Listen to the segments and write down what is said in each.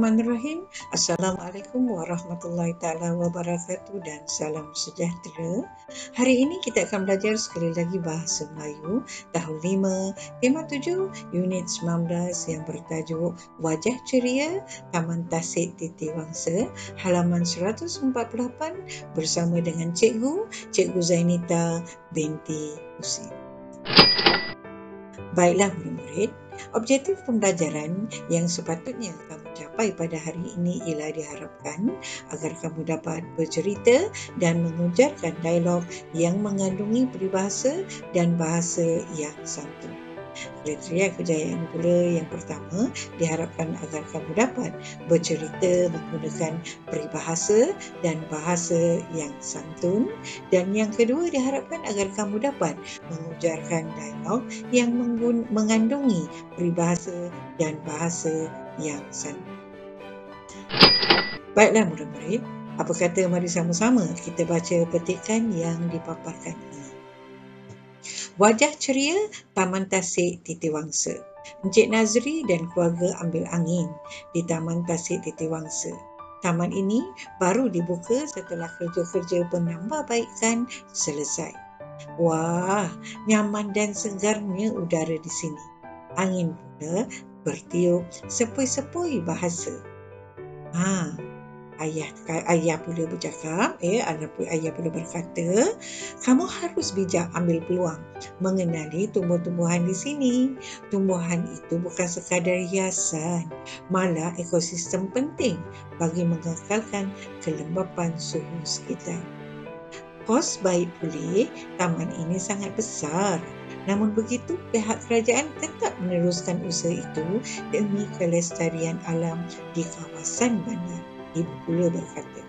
Bismillahirrahmanirrahim. Assalamualaikum warahmatullahi taala wabarakatuh dan salam sejahtera. Hari ini kita akan belajar sekali lagi bahasa Melayu tahun 5, tema 7, unit 19 yang bertajuk Wajah Ceria Taman Tasik Titiwangsa, halaman 148 bersama dengan Cikgu Zainita binti Husin. Baiklah murid-murid, objektif pembelajaran yang sepatutnya kamu capai pada hari ini ialah diharapkan agar kamu dapat bercerita dan mengujarkan dialog yang mengandungi peribahasa dan bahasa yang santun. Kriteria kejayaan pula yang pertama diharapkan agar kamu dapat bercerita menggunakan peribahasa dan bahasa yang santun, dan yang kedua diharapkan agar kamu dapat mengujarkan dialog yang mengandungi peribahasa dan bahasa yang santun. Baiklah murid-murid, apa kata mari sama-sama kita baca petikan yang dipaparkan ini. Wajah ceria Taman Tasik Titiwangsa. Encik Nazri dan keluarga ambil angin di Taman Tasik Titiwangsa. Taman ini baru dibuka setelah kerja-kerja penambahbaikan selesai. Wah, nyaman dan segarnya udara di sini. Angin pula bertiup sepoi-sepoi bahasa. Ayah pula bercakap, ayah pula berkata, kamu harus bijak ambil peluang mengenali tumbuh-tumbuhan di sini. Tumbuhan itu bukan sekadar hiasan, malah ekosistem penting bagi mengekalkan kelembapan suhu sekitar. Kos baik pulih, taman ini sangat besar. Namun begitu, pihak kerajaan tetap meneruskan usaha itu demi kelestarian alam di kawasan bandar. Ibu pula berkata,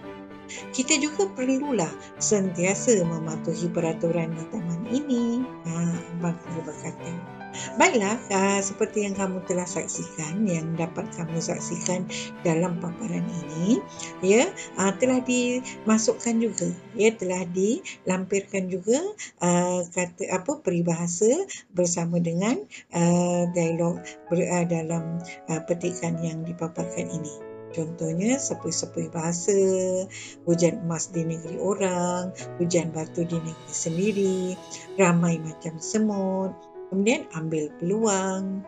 kita juga perlulah sentiasa mematuhi peraturan di taman ini. Abang pula berkata, baiklah, seperti yang kamu telah saksikan, yang dapat kamu saksikan dalam paparan ini, telah dimasukkan juga, telah dilampirkan juga peribahasa bersama dengan dialog dalam petikan yang dipaparkan ini. Contohnya, sepoi-sepoi bahasa, hujan emas di negeri orang, hujan batu di negeri sendiri, ramai macam semut, kemudian ambil peluang,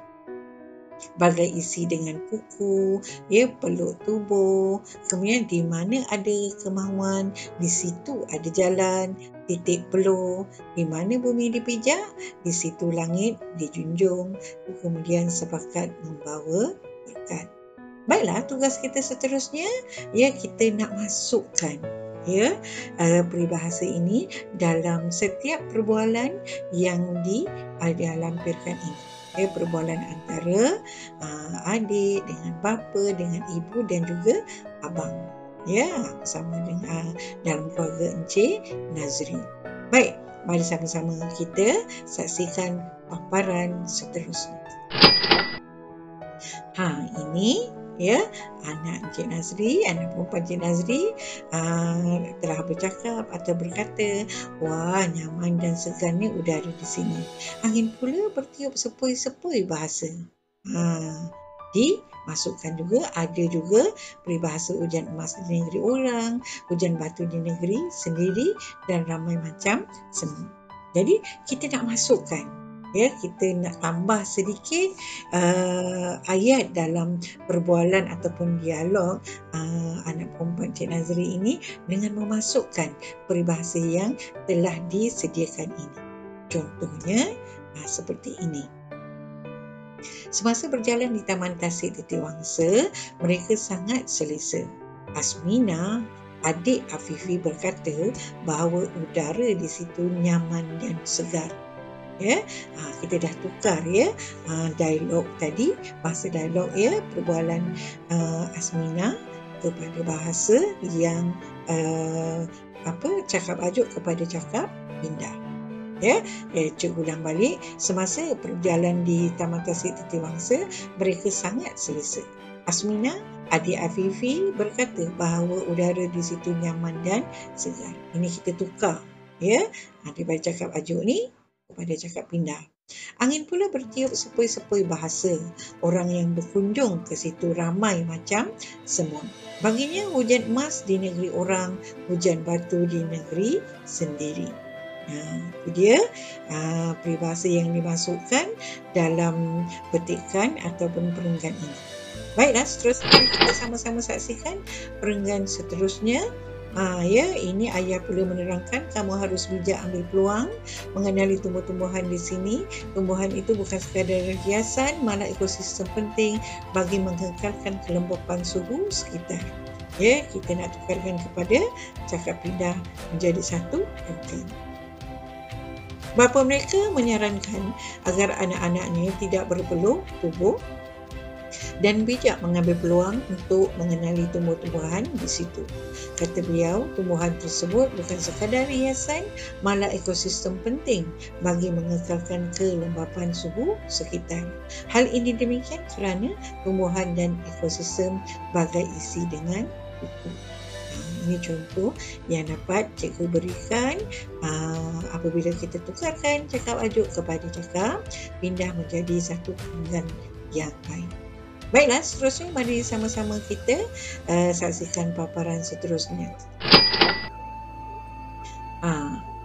bagai isi dengan kuku, peluk tubuh, kemudian di mana ada kemahuan, di situ ada jalan, titik peluh, di mana bumi dipijak, di situ langit dijunjung, kemudian sepakat membawa berkat. Baiklah, tugas kita seterusnya, kita nak masukkan peribahasa ini dalam setiap perbualan yang dilampirkan ini. Perbualan antara adik dengan bapa, dengan ibu dan juga abang. Bersama dengan dalam keluarga Encik Nazri. Baik, mari sama-sama kita saksikan paparan seterusnya. Ini anak Encik Nazri, anak perempuan Encik Nazri telah bercakap atau berkata, wah, nyaman dan segarnya udara di sini. Angin pula bertiup sepoi-sepoi bahasa. Dimasukkan juga, ada juga peribahasa hujan emas di negeri orang, hujan batu di negeri sendiri dan ramai macam semut. Jadi kita nak masukkan, kita nak tambah sedikit ayat dalam perbualan ataupun dialog anak perempuan Cik Nazri ini dengan memasukkan peribahasa yang telah disediakan ini. Contohnya seperti ini. Semasa berjalan di Taman Tasik Titiwangsa, mereka sangat selesa. Asmina, adik Afifi, berkata bahawa udara di situ nyaman dan segar. Kita dah tukar dialog tadi, bahasa dialog perbualan Asmina kepada bahasa yang cakap ajuk kepada cakap Indah. Cikgu ulang balik. Semasa berjalan di Taman Tasik Titiwangsa, mereka sangat selesa. Asmina, adik Afifi, berkata bahawa udara di situ nyaman dan segar. Ini kita tukar. Daripada cakap ajuk ni kepada cakap pindah. Angin pula bertiup sepoi-sepoi bahasa. Orang yang berkunjung ke situ ramai macam semut. Baginya hujan emas di negeri orang, hujan batu di negeri sendiri. Itu dia peribahasa yang dimasukkan dalam petikan ataupun perenggan ini. Baiklah, seterusnya kita sama-sama saksikan perenggan seterusnya. Ini ayah perlu menerangkan, kamu harus bijak ambil peluang mengenali tumbuh-tumbuhan di sini. Tumbuhan itu bukan sekadar hiasan, malah ekosistem penting bagi mengekalkan kelembapan suhu sekitar. Kita nak tukarkan kepada cakap pindah menjadi satu perenggan. Bapa mereka menyarankan agar anak-anaknya tidak berpeluh tubuh dan bijak mengambil peluang untuk mengenali tumbuh-tumbuhan di situ. Kata beliau, tumbuhan tersebut bukan sekadar hiasan, malah ekosistem penting bagi mengekalkan kelembapan suhu sekitar. Hal ini demikian kerana tumbuhan dan ekosistem bagai isi dengan buku. Ini contoh yang dapat cikgu berikan apabila kita tukarkan cakap ajuk kepada cakap pindah menjadi satu perenggan yang baik. Baiklah, seterusnya mari sama-sama kita saksikan paparan seterusnya.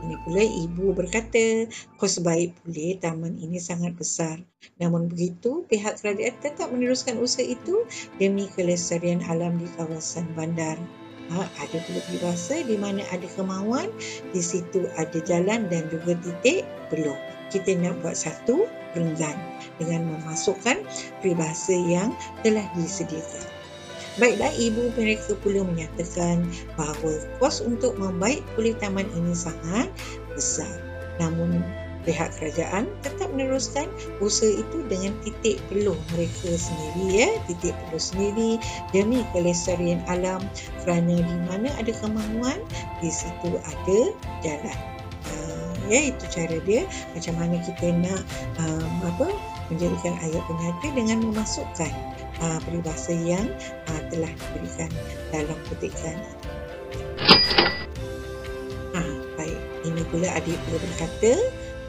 Ini pula ibu berkata, kos baik pulih taman ini sangat besar. Namun begitu, pihak kerajaan tetap meneruskan usaha itu demi kelestarian alam di kawasan bandar. Ada pula peribahasa di mana ada kemauan, di situ ada jalan dan juga titik peluh. Kita nak buat satu perenggan dengan memasukkan peribahasa yang telah disediakan. Baiklah, ibu mereka pula menyatakan bahawa kos untuk membaik pulih taman ini sangat besar. Namun pihak kerajaan tetap meneruskan usaha itu dengan titik peluh mereka sendiri, titik peluh sendiri demi kelestarian alam, kerana di mana ada kemauan, di situ ada jalan. Itu cara dia macam mana kita nak menjadikan ayat penyata dengan memasukkan peribahasa yang telah diberikan dalam petikan. Baik, ini pula adik pula berkata,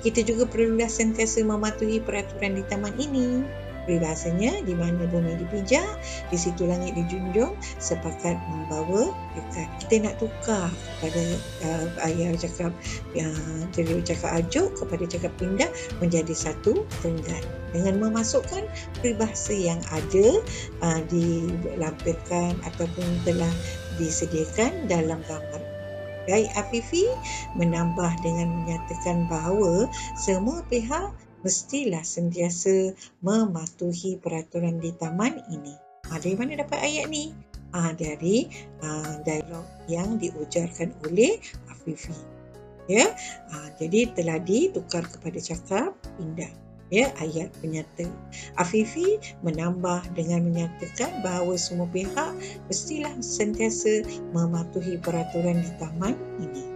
kita juga perlulah sentiasa mematuhi peraturan di taman ini. Peribahasanya, di mana bumi dipijak, di situ langit dijunjung, sepakat membawa dekat. Kita nak tukar kepada ayah cakap cakap ajuk kepada cakap pindah menjadi satu perenggan dengan memasukkan peribahasa yang ada dilampirkan ataupun telah disediakan dalam gambar. Baik, Afifi menambah dengan menyatakan bahawa semua pihak mestilah sentiasa mematuhi peraturan di taman ini. Dari mana dapat ayat ni? Dari dialog yang diujarkan oleh Afifi. Jadi telah ditukar kepada cakap pindah. Ayat penyata. Afifi menambah dengan menyatakan bahawa semua pihak mestilah sentiasa mematuhi peraturan di taman ini.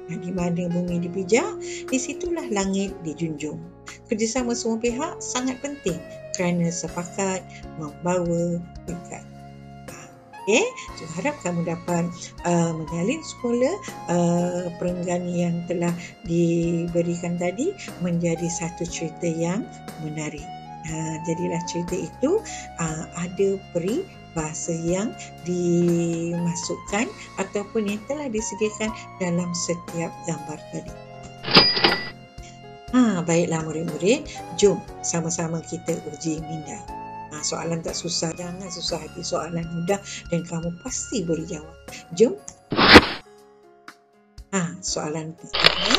Di mana bumi dipijak, di situlah langit dijunjung. Kerjasama semua pihak sangat penting kerana sepakat membawa dekat. So, harap kamu dapat menyalin semula perenggan yang telah diberikan tadi menjadi satu cerita yang menarik. Jadilah cerita itu ada peribahasa yang dimasukkan ataupun yang telah disediakan dalam setiap gambar tadi. Baiklah murid-murid, jom sama-sama kita uji minda. Soalan tak susah, jangan susah hati, soalan mudah dan kamu pasti boleh jawab. Jom. Soalan pertama,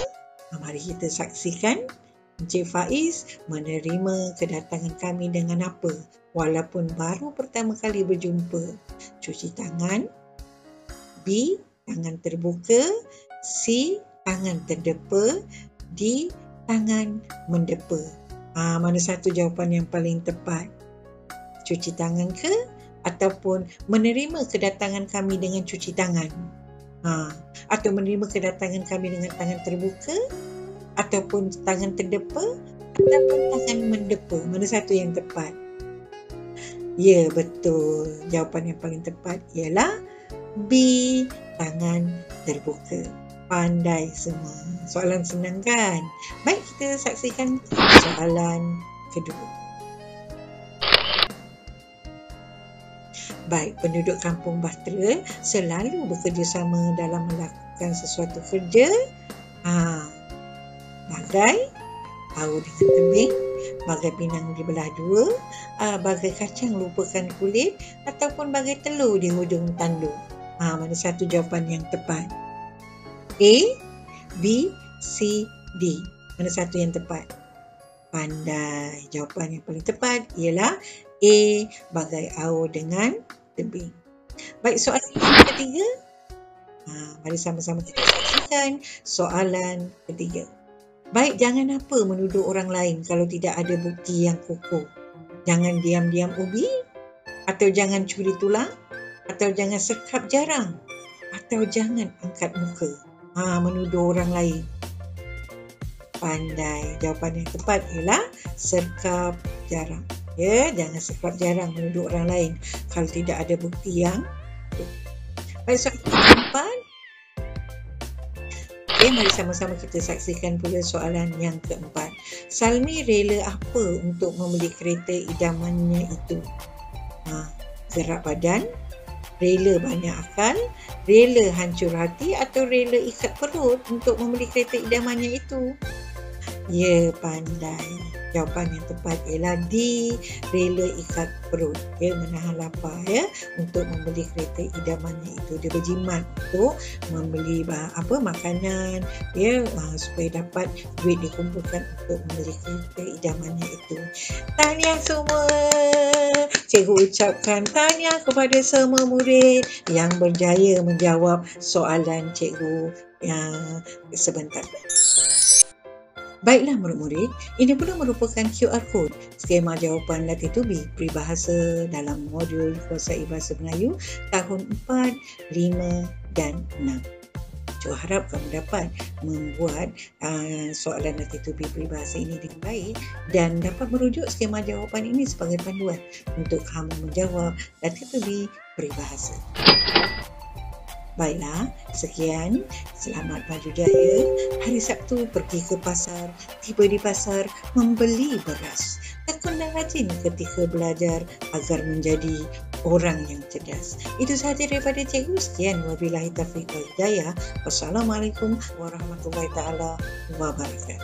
mari kita saksikan. Encik Faiz menerima kedatangan kami dengan apa? Walaupun baru pertama kali berjumpa. Cuci tangan. B. Tangan terbuka. C. Tangan terdepa. D. Tangan mendepa. Mana satu jawapan yang paling tepat? Cuci tangan ke? Ataupun menerima kedatangan kami dengan cuci tangan? Atau menerima kedatangan kami dengan tangan terbuka? Ataupun tangan terdepa? Ataupun tangan mendepa? Mana satu yang tepat? Ya, betul. Jawapan yang paling tepat ialah B. Tangan terbuka. Pandai semua. Soalan senang kan? Baik, kita saksikan soalan kedua. Baik, penduduk kampung Bahtera selalu bekerjasama dalam melakukan sesuatu kerja. Bagai tahu dengan tebing, bagai pinang dibelah dua, bagai kacang lupakan kulit, ataupun bagai telur di hujung tanduk. Mana satu jawapan yang tepat? A, B, C, D. Mana satu yang tepat? Pandai. Jawapan yang paling tepat ialah A, bagai aur dengan tebing. Baik, soalan yang ketiga. Mari sama-sama kita saksikan soalan ketiga. Baik, jangan apa menuduh orang lain kalau tidak ada bukti yang kukuh. Jangan diam-diam ubi, atau jangan curi tulang, atau jangan sekap jarang, atau jangan angkat muka. Menuduh orang lain. Pandai. Jawapan yang tepat ialah sekap jarang. Ya, jangan sekap jarang menuduh orang lain kalau tidak ada bukti yang kukuh. Baik, soalan keempat. Okey, mari sama-sama kita saksikan pula soalan yang keempat. Salmi rela apa untuk membeli kereta idamannya itu? Gerak badan, rela banyak akal, rela hancur hati, atau rela ikat perut untuk membeli kereta idamannya itu? Ya, pandai. Jawapan yang tepat ialah D, rela ikat perut. Ya, menahan lapar ya untuk membeli kereta idamannya itu. Dia berjimat untuk membeli makanan ya supaya dapat duit dikumpulkan untuk membeli kereta idamannya itu. Tahniah semua. Cikgu ucapkan tahniah kepada semua murid yang berjaya menjawab soalan cikgu yang sebentar. Baiklah murid-murid, ini pula merupakan QR code skema jawapan latih tubi peribahasa dalam modul Kuasai Bahasa Melayu tahun 4, 5 dan 6. Cikgu harap kamu dapat membuat soalan latih tubi peribahasa ini dengan baik dan dapat merujuk skema jawapan ini sebagai panduan untuk kamu menjawab latih tubi peribahasa. Baiklah, sekian. Selamat maju jaya. Hari Sabtu pergi ke pasar, tiba di pasar membeli beras. Tekun dan rajin ketika belajar agar menjadi orang yang cerdas. Itu sahaja daripada cikgu. Sekian. Wabillahi taufiq wal hidayah. Wassalamualaikum warahmatullahi taala wabarakatuh.